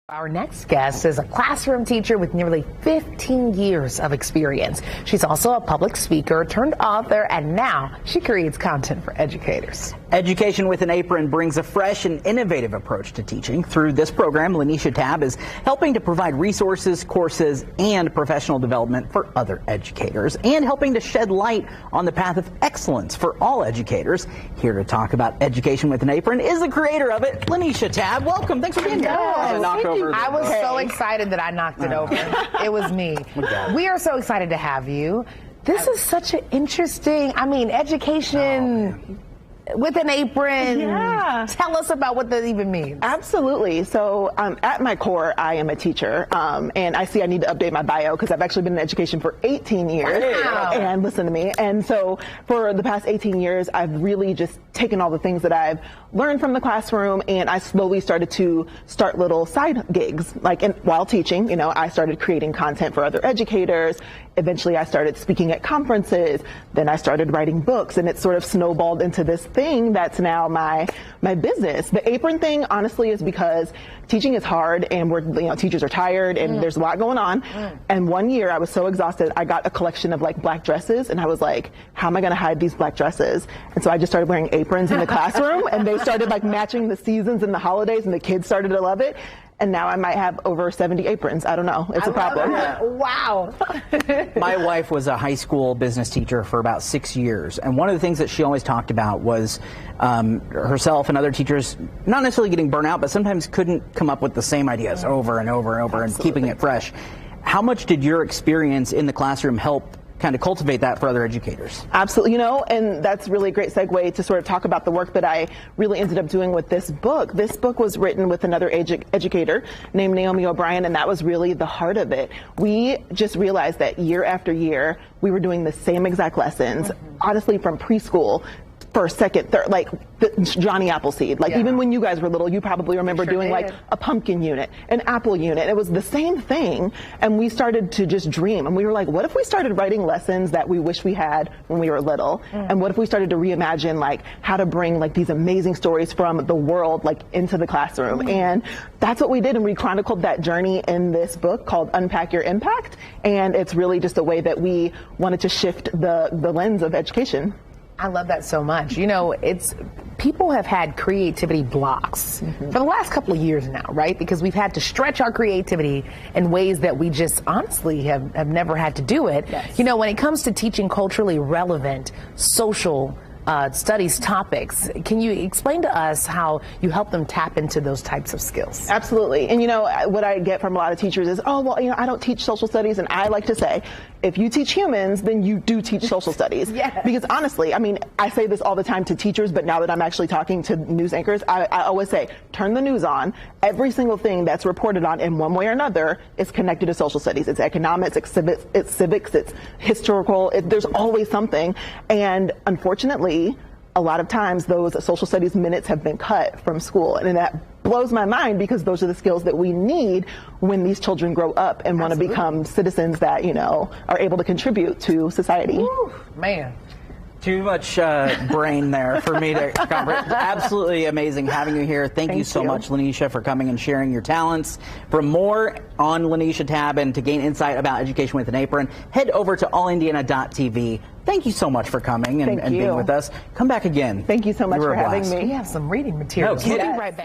Our next guest is a classroom teacher with nearly 15 years of experience. She's also a public speaker turned author, and now she creates content for educators. Education with an Apron brings a fresh and innovative approach to teaching. Through this program, LaNesha Tabb is helping to provide resources, courses, and professional development for other educators, and helping to shed light on the path of excellence for all educators. Here to talk about Education with an Apron is the creator of it, LaNesha Tabb. Welcome. Thanks for being here. I was so excited that I knocked it over. It was me. We are so excited to have you. This is such an interesting, education with an apron. Yeah. Tell us about what that even means. Absolutely. So at my core, I am a teacher, and I see I need to update my bio because I've actually been in education for 18 years. Wow. And listen to me. And so for the past 18 years, I've really just taken all the things that I've learned from the classroom, and I slowly started to start little side gigs. While teaching, I started creating content for other educators. Eventually, I started speaking at conferences. Then I started writing books, and it sort of snowballed into this thing that's now my business. The apron thing, honestly, is because teaching is hard, and teachers are tired, and there's a lot going on. And one year, I was so exhausted, I got a collection of black dresses, and I was like, how am I going to hide these black dresses? And so I just started wearing aprons in the classroom, and they started matching the seasons and the holidays, and the kids started to love it. And now I might have over 70 aprons. I don't know. It's a problem. Wow. My wife was a high school business teacher for about 6 years. And one of the things that she always talked about was herself and other teachers not necessarily getting burnt out, but sometimes couldn't come up with the same ideas over and over and over. Absolutely. And keeping it fresh. How much did your experience in the classroom help kind of cultivate that for other educators? Absolutely, and that's really a great segue to sort of talk about the work that I really ended up doing with this book. This book was written with another educator named Naomi O'Brien, and that was really the heart of it. We just realized that year after year, we were doing the same exact lessons, honestly, from preschool, first, second, third, the Johnny Appleseed. Even when you guys were little, you probably remember doing a pumpkin unit, an apple unit. It was the same thing. And we started to just dream. And we were like, what if we started writing lessons that we wish we had when we were little? And what if we started to reimagine how to bring these amazing stories from the world into the classroom? And that's what we did. And we chronicled that journey in this book called Unpack Your Impact. And it's really just a way that we wanted to shift the lens of education. I love that so much. People have had creativity blocks for the last couple of years now, right? Because we've had to stretch our creativity in ways that we just honestly have never had to do it. Yes. When it comes to teaching culturally relevant social studies topics, can you explain to us how you help them tap into those types of skills? Absolutely. And what I get from a lot of teachers is, I don't teach social studies. And I like to say, if you teach humans, then you do teach social studies. Yes. Because honestly, I say this all the time to teachers, but now that I'm actually talking to news anchors, I always say, turn the news on. Every single thing that's reported on in one way or another is connected to social studies. It's economics, it's civics, it's historical. There's always something. And unfortunately, a lot of times those social studies minutes have been cut from school, and that blows my mind because those are the skills that we need when these children grow up and want to become citizens that are able to contribute to society. Woo, man. Too much brain there for me to comprehend. Absolutely amazing having you here. Thank you so much, LaNesha, for coming and sharing your talents. For more on LaNesha Tabb and to gain insight about Education with an Apron, head over to allindiana.tv. Thank you so much for coming and being with us. Come back again. Thank you so much for having me. We have some reading materials. No kidding. We'll be right back.